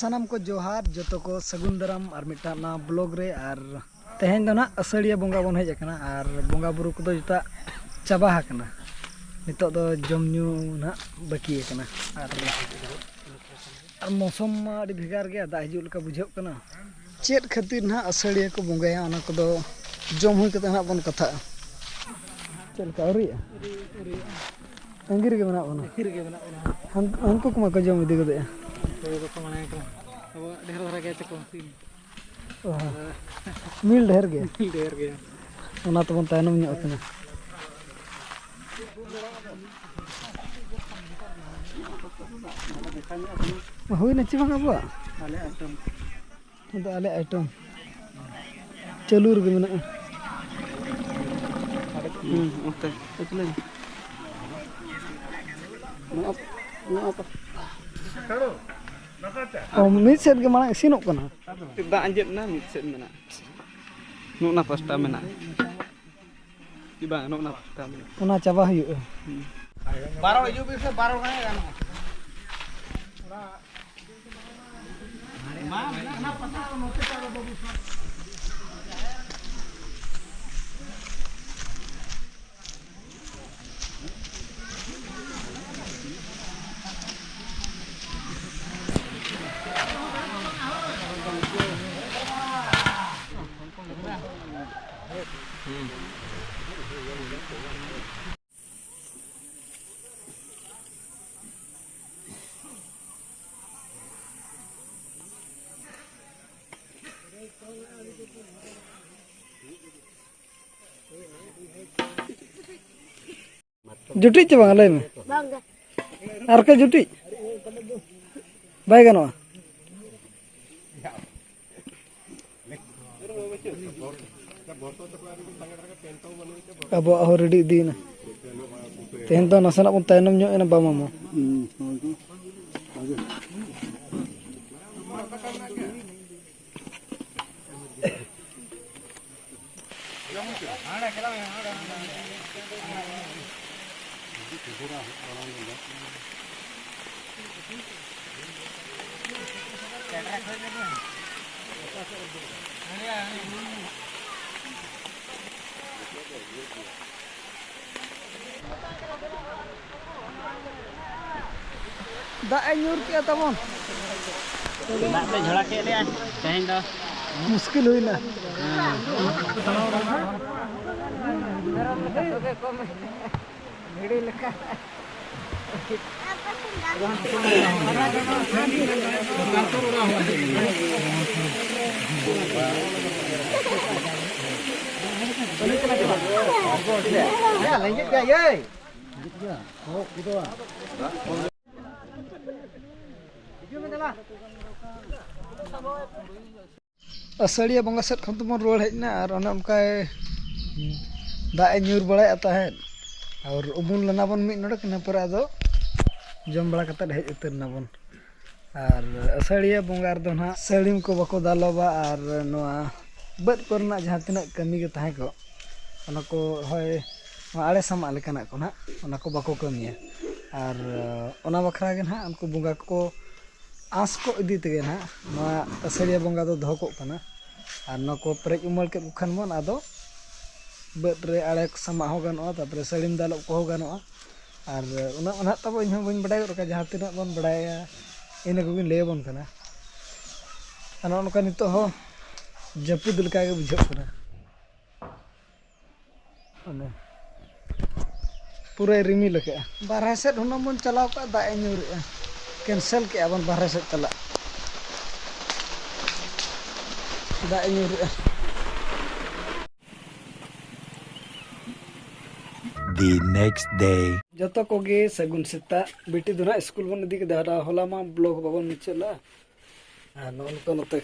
सानाम को जोहार जो को सगुन दाराम और मिटा ना ब्लॉग रे और तेहेन दो ना असड़िया बोंगा बन हेज अकना और बोंगा बुरु को जोता चाबा हकना नितो दो जम न्यू ना बाकी अकना और मौसम मा अडी भेगार गया दा हिजुल का बुझाव कना चेत खातिर ना असड़िया को बोंगाया ओना को दो जम हुई कते ना बन कथा चल का औरिया अंगिर के बना बना हमको को को जम इदी गदे मिल ढेर गया ओना तो बन तायनम ᱧᱚᱜ कना हुई ना चिबा बाबा आले आइटम चालू रे मेना ओके इतने मिद सेट के मांग इसिनोग कना दा अंजेद ना मिद सेट मेना नुना पास्ता मेना कि बा नुना पास्ता मेना ओना चाबा हुयुआ 12 हिजु बे से 12 गाने गानो मा ना पता नोते का बाबू जुटी चे बांग लय में आर के जुटी बाय गनवा अब हो रेडी दीना तेहन तो नसना बन तायनम ᱧᱚᱜ एना बामामो दाए ᱧᱩᱨ के तबन दाग ले झड़ा के ले तेहेन दा मुश्किल हुईना असड़िया बंगा सेट खन तो रुआड़ हेजना और उनका दाए ᱧᱩᱨ बड़ा तहन और उमुल लना बन मिद नोड़क ना पर आदो जम बड़ा कते हेज उतरना बन और असड़िया बंगार दो ना सड़ीम को बको दालोबा और नोआ बद करना जहां तिना कमी के ताहे को ओना को होय आड़े सामा लेकाना को ना ओना को बको कमिया और ओना बखरा के ना उनको बंगा को आस को इदी तेगे ना नोआ असड़िया बंगा दो दोह को कना और नको प्रेज उमल के खान बन आदो बद रे आड़े सामा हो गानोआ तापरे सड़ीम दालो को हो गानोआ और उना उना तब इन बन बड़ाय रका जहां तिना बन बड़ाया इन को लय बन कना अना उनका नितो हो जपुद लका के बुझो कना अने पूरा रिमी लके बारह सेट हुना बन चलाव का दाए ᱧᱩᱨ कैंसिल के अपन बारह सेट चला दाए ᱧᱩᱨ The next day. जतो कोगे सगुन सेता बेटी दोना स्कूल बन इदी के दारा होला मा ब्लॉग बाबन चला आ नोन को नते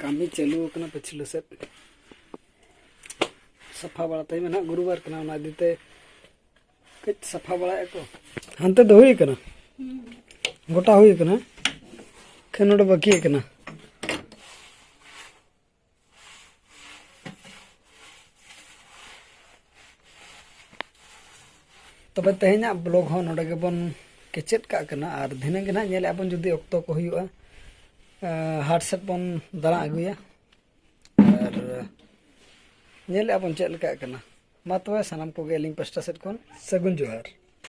कामी चालू कना पछिलो सेट सफा बड़ा तई में ना गुरुवार कना ना दिते कच सफा बड़ा को हनते दो हुई कना गोटा हुई कना खनोड बाकी कना तबे तेहना ब्लॉग हो नोडे गेबन केचेत का कना और धिना गे ना नेले आपन जुदी अक्तो को हुआ हाट सेट बन दाड़ा अगुया और नेले अपन चेक लेका कना मा तबे सानाम को गेलिंग पास्टा सेट कोन सगुन जोहार।